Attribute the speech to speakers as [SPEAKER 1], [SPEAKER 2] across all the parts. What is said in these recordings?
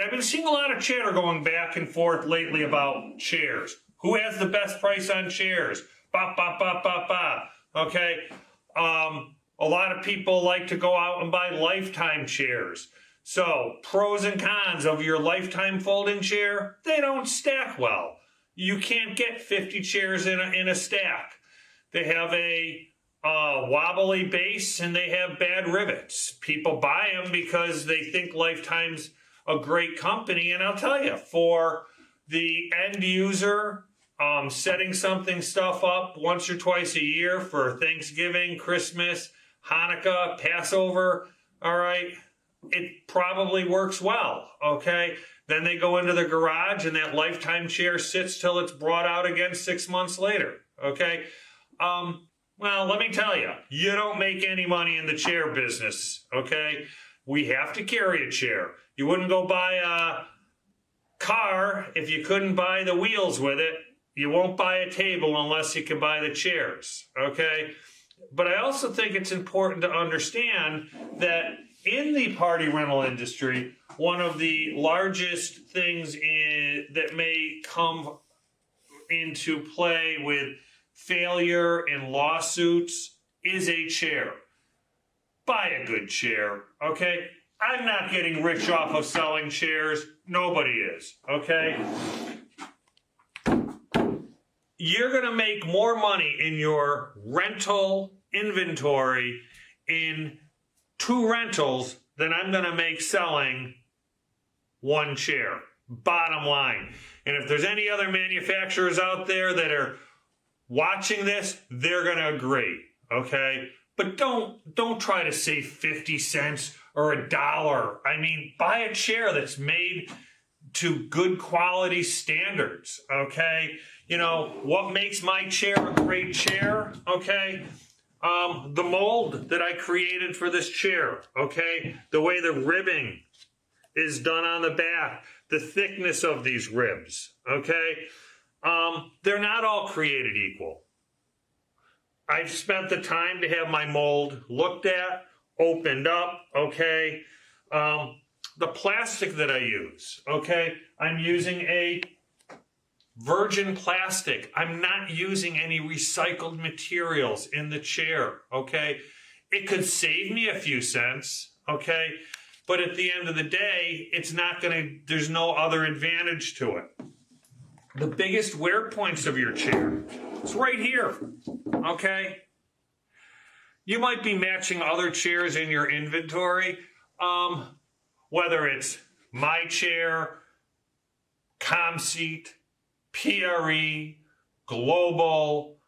[SPEAKER 1] I've been seeing a lot of chatter going back and forth lately about chairs. Who has the best price on chairs? Ba, ba, ba, ba, ba. Okay? A lot of people like to go out and buy lifetime chairs. So, pros and cons of your lifetime folding chair, they don't stack well. You can't get 50 chairs in a stack. They have a wobbly base and they have bad rivets. People buy them because they think Lifetime's a great company, and I'll tell you, for the end user, setting stuff up once or twice a year for Thanksgiving, Christmas, Hanukkah, Passover, all right, it probably works well, okay? Then they go into the garage and that Lifetime chair sits till it's brought out again 6 months later, okay? Well, let me tell you, you don't make any money in the chair business, okay? We have to carry a chair. You wouldn't go buy a car if you couldn't buy the wheels with it. You won't buy a table unless you can buy the chairs, okay? But I also think it's important to understand that in the party rental industry, one of the largest things that may come into play with failure and lawsuits is a chair. Buy a good chair, okay? I'm not getting rich off of selling chairs. Nobody is, okay? You're going to make more money in your rental inventory in 2 rentals than I'm going to make selling 1 chair. Bottom line. And if there's any other manufacturers out there that are watching this, they're going to agree, okay? But don't try to save 50 cents or $1. I mean, buy a chair that's made to good quality standards, okay? You know, what makes my chair a great chair, okay? The mold that I created for this chair, okay? The way the ribbing is done on the back, the thickness of these ribs, okay? They're not all created equal. I've spent the time to have my mold looked at, opened up, okay? The plastic that I use, okay? I'm using a virgin plastic. I'm not using any recycled materials in the chair, okay? It could save me a few cents, okay? But at the end of the day, it's not gonna, there's no other advantage to it. The biggest wear points of your chair, it's right here, okay? You might be matching other chairs in your inventory, whether it's my chair, ComSeat, PRE, Global,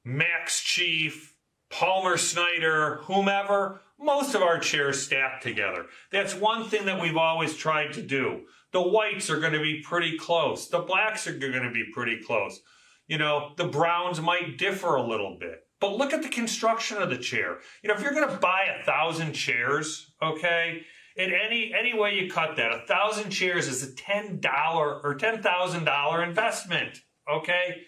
[SPEAKER 1] Max Chief, Palmer Snyder, whomever, most of our chairs stack together. That's one thing that we've always tried to do. The whites are going to be pretty close. The blacks are going to be pretty close. You know, the browns might differ a little bit. But look at the construction of the chair. You know, if you're going to buy 1,000 chairs, okay, in any way you cut that, 1,000 chairs is a $10 or $10,000 investment, okay?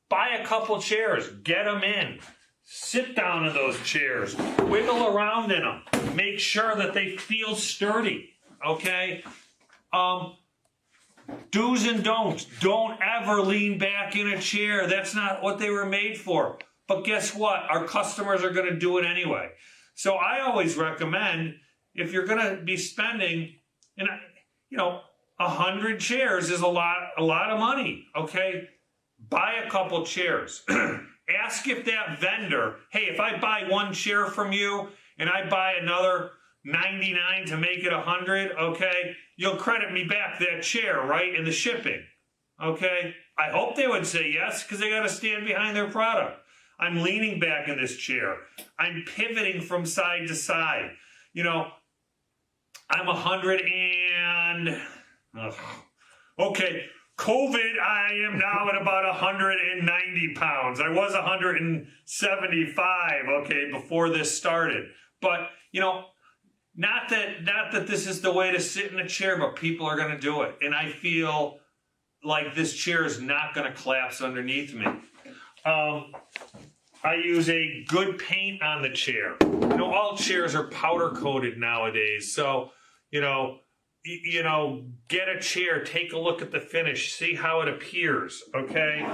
[SPEAKER 1] Buy a couple chairs, get them in, sit down in those chairs, wiggle around in them, make sure that they feel sturdy, okay? Do's and don'ts. Don't ever lean back in a chair. That's not what they were made for. But guess what? Our customers are going to do it anyway. So I always recommend, if you're going to be spending, you know, 100 chairs is a lot of money, okay? Buy a couple chairs. Ask if that vendor, hey, if I buy 1 chair from you and I buy another 99 to make it 100, okay, you'll credit me back that chair, right, in the shipping, okay? I hope they would say yes, because they got to stand behind their product. I'm leaning back in this chair. I'm pivoting from side to side. You know, I'm 100 and... okay, COVID, I am now at about 190 pounds. I was 175, okay, before this started. But, you know, not that this is the way to sit in a chair, but people are going to do it. And I feel like this chair is not going to collapse underneath me. I use a good paint on the chair. You know, all chairs are powder coated nowadays. So, you know, you know, get a chair, take a look at the finish, see how it appears, okay?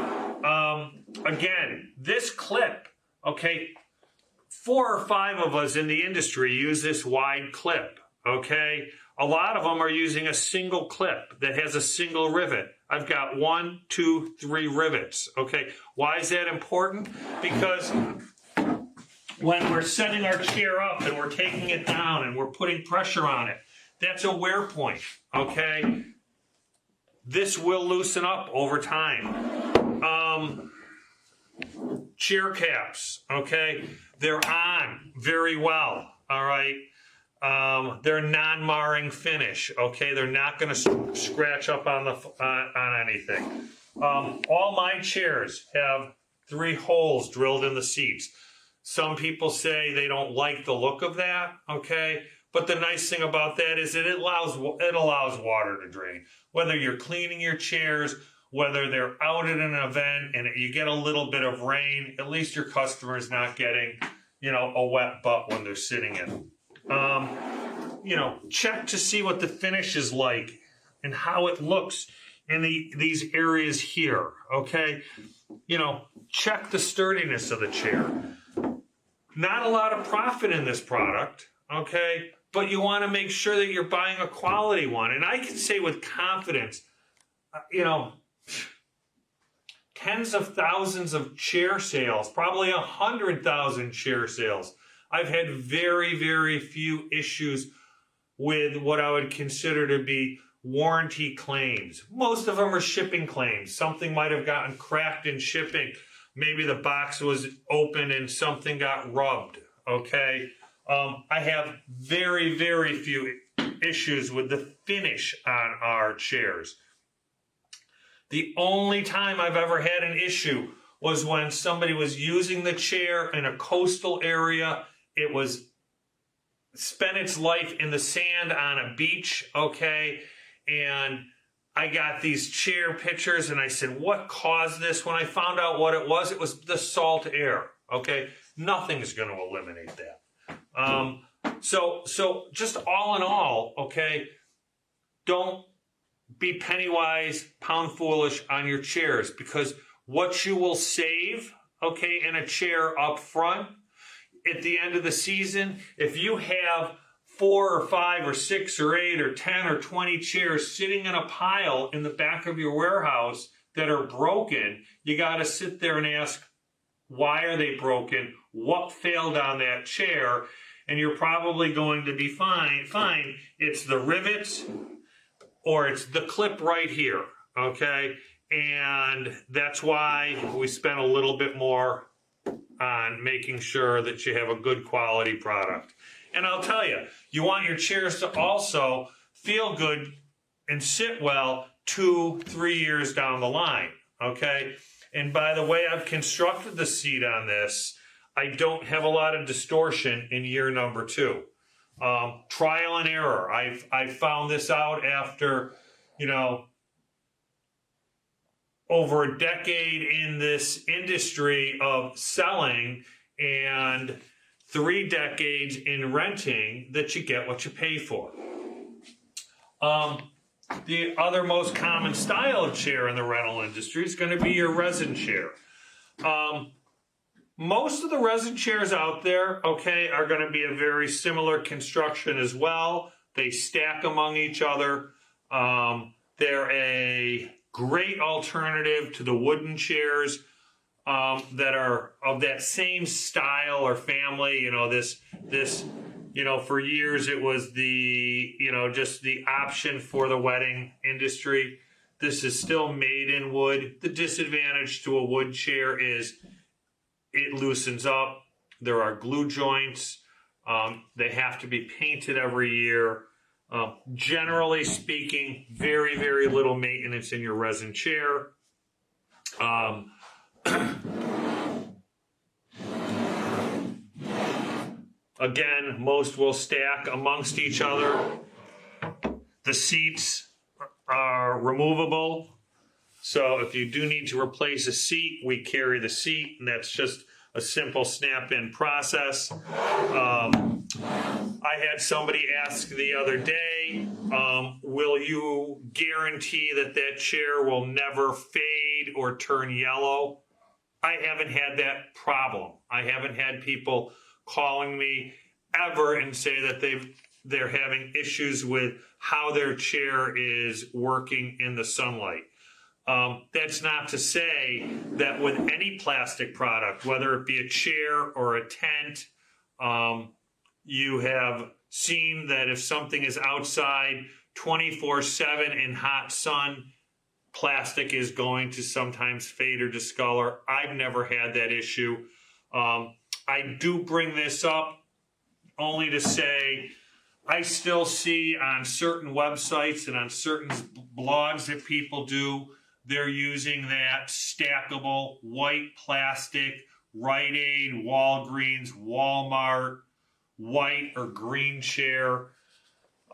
[SPEAKER 1] Again, this clip, okay, 4 or 5 of us in the industry use this wide clip, okay? A lot of them are using a single clip that has a single rivet. I've got 1, 2, 3 rivets, okay? Why is that important? Because when we're setting our chair up and we're taking it down and we're putting pressure on it, that's a wear point, okay? This will loosen up over time. Chair caps, okay? They're on very well, all right? They're non-marring finish, okay? They're not going to scratch up on anything. All my chairs have 3 holes drilled in the seats. Some people say they don't like the look of that, okay? But the nice thing about that is that it allows water to drain. Whether you're cleaning your chairs, whether they're out at an event and you get a little bit of rain, at least your customer is not getting, you know, a wet butt when they're sitting in them. You know, check to see what the finish is like and how it looks in these areas here, okay? You know, check the sturdiness of the chair. Not a lot of profit in this product, okay? But you want to make sure that you're buying a quality one. And I can say with confidence, you know, tens of thousands of chair sales, probably 100,000 chair sales. I've had very, very few issues with what I would consider to be warranty claims. Most of them are shipping claims. Something might have gotten cracked in shipping. Maybe the box was open and something got rubbed, okay? I have very, very few issues with the finish on our chairs. The only time I've ever had an issue was when somebody was using the chair in a coastal area. It was spent its life in the sand on a beach, okay? And I got these chair pictures and I said, what caused this? When I found out what it was the salt air, okay? Nothing's going to eliminate that. So just all in all, okay, don't be penny wise, pound foolish on your chairs, because what you will save, okay, in a chair up front at the end of the season, if you have 4 or 5 or 6 or 8 or 10 or 20 chairs sitting in a pile in the back of your warehouse that are broken, you got to sit there and ask, why are they broken? What failed on that chair? And you're probably going to be fine. It's the rivets or it's the clip right here, okay? And that's why we spent a little bit more on making sure that you have a good quality product. And I'll tell you, you want your chairs to also feel good and sit well 2-3 years down the line, okay? And by the way I've constructed the seat on this, I don't have a lot of distortion in year number 2. Trial and error. I found this out after, you know, over a decade in this industry of selling and 3 decades in renting, that you get what you pay for. The other most common style of chair in the rental industry is going to be your resin chair. Most of the resin chairs out there, okay, are going to be a very similar construction as well. They stack among each other. They're a great alternative to the wooden chairs that are of that same style or family. You know, this, you know, for years it was the, you know, just the option for the wedding industry. This is still made in wood. The disadvantage to a wood chair is it loosens up. There are glue joints. They have to be painted every year. Generally speaking, very, very little maintenance in your resin chair. Again, most will stack amongst each other. The seats are removable. So if you do need to replace a seat, we carry the seat, and that's just a simple snap-in process. I had somebody ask the other day, say, will you guarantee that that chair will never fade or turn yellow? I haven't had that problem. I haven't had people calling me ever and say that they're having issues with how their chair is working in the sunlight. That's not to say that with any plastic product, whether it be a chair or a tent, you have seen that if something is outside 24/7 in hot sun, plastic is going to sometimes fade or discolor. I've never had that issue. I do bring this up only to say I still see on certain websites and on certain blogs that people do, they're using that stackable white plastic, Rite Aid, Walgreens, Walmart, white or green chair.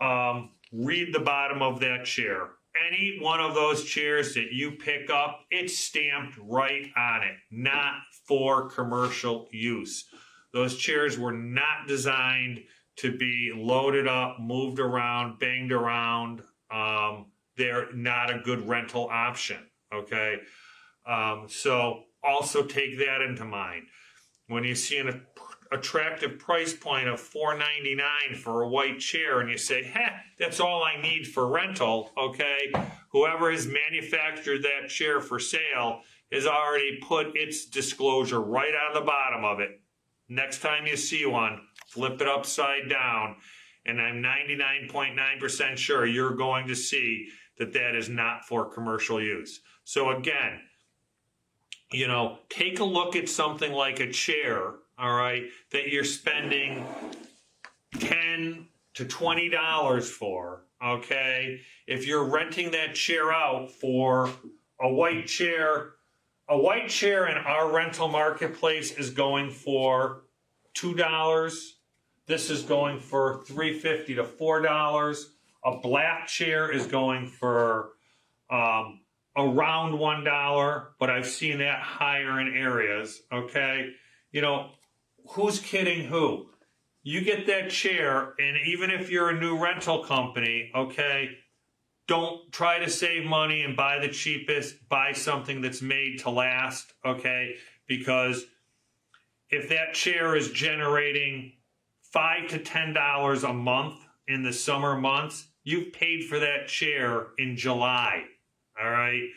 [SPEAKER 1] Read the bottom of that chair. Any one of those chairs that you pick up, it's stamped right on it, not for commercial use. Those chairs were not designed to be loaded up, moved around, banged around. They're not a good rental option, okay? So also take that into mind. When you see an attractive price point of $4.99 for a white chair and you say, that's all I need for rental, okay? Whoever has manufactured that chair for sale has already put its disclosure right on the bottom of it. Next time you see one, flip it upside down, and I'm 99.9% sure you're going to see that that is not for commercial use. So again, you know, take a look at something like a chair, all right, that you're spending $10 to $20 for, okay? If you're renting that chair out for a white chair in our rental marketplace is going for $2. This is going for $3.50 to $4. A black chair is going for around $1, but I've seen that higher in areas, okay? You know, who's kidding who? You get that chair, and even if you're a new rental company, okay, don't try to save money and buy the cheapest. Buy something that's made to last, okay? Because if that chair is generating $5 to $10 a month in the summer months, you've paid for that chair in July, all right?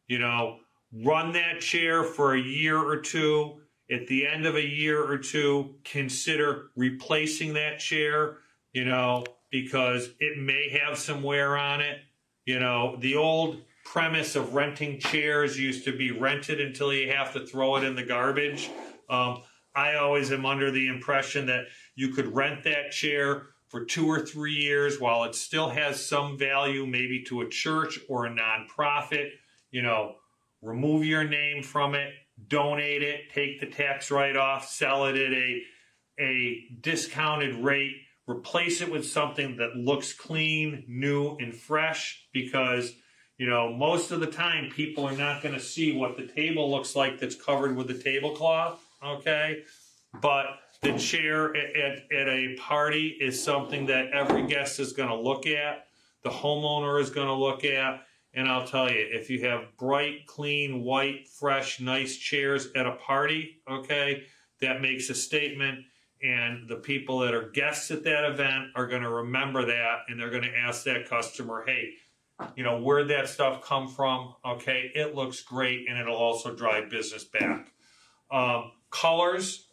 [SPEAKER 1] You know, run that chair for a year or two. At the end of a year or two, consider replacing that chair, you know, because it may have some wear on it. You know, the old premise of renting chairs used to be rented until you have to throw it in the garbage. I always am under the impression that you could rent that chair for 2 or 3 years while it still has some value, maybe to a church or a nonprofit. You know, remove your name from it, donate it, take the tax write-off, sell it at a discounted rate, replace it with something that looks clean, new, and fresh, because, you know, most of the time people are not going to see what the table looks like that's covered with the tablecloth, okay? But the chair at a party is something that every guest is going to look at, the homeowner is going to look at, and I'll tell you, if you have bright, clean, white, fresh, nice chairs at a party, okay, that makes a statement. And the people that are guests at that event are going to remember that, and they're going to ask that customer, hey, you know, where'd that stuff come from? Okay, it looks great, and it'll also drive business back. Colors,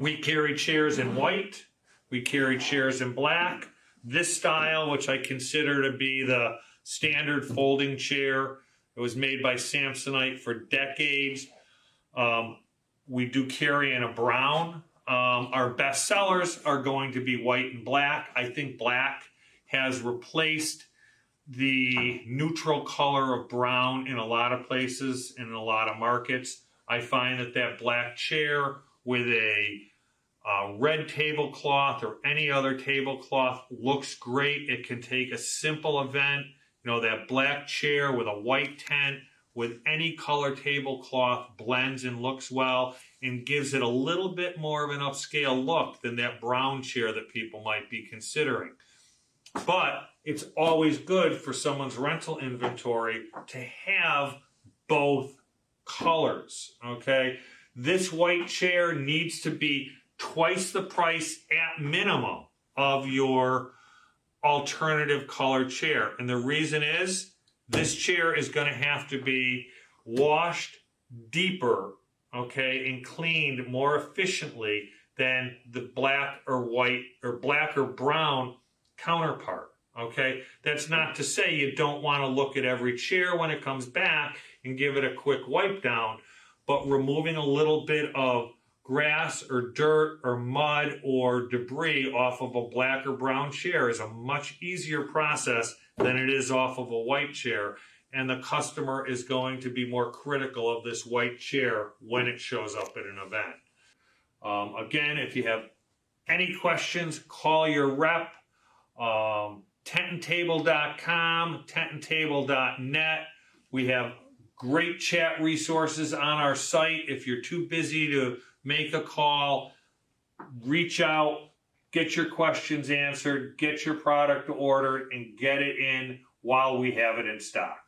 [SPEAKER 1] we carry chairs in white. We carry chairs in black. This style, which I consider to be the standard folding chair, it was made by Samsonite for decades. We do carry in a brown. Our best sellers are going to be white and black. I think black has replaced the neutral color of brown in a lot of places, in a lot of markets. I find that black chair with a red tablecloth or any other tablecloth looks great. It can take a simple event. You know, that black chair with a white tent with any color tablecloth blends and looks well and gives it a little bit more of an upscale look than that brown chair that people might be considering. But it's always good for someone's rental inventory to have both colors, okay? This white chair needs to be twice the price at minimum of your alternative color chair. And the reason is this chair is going to have to be washed deeper, okay, and cleaned more efficiently than the black or white or black or brown counterpart. Okay, that's not to say you don't want to look at every chair when it comes back and give it a quick wipe down, but removing a little bit of grass or dirt or mud or debris off of a black or brown chair is a much easier process than it is off of a white chair, and the customer is going to be more critical of this white chair when it shows up at an event. Again, if you have any questions, call your rep. TentandTable.com, TentandTable.net. We have great chat resources on our site. If you're too busy to make a call, reach out, get your questions answered, get your product ordered, and get it in while we have it in stock.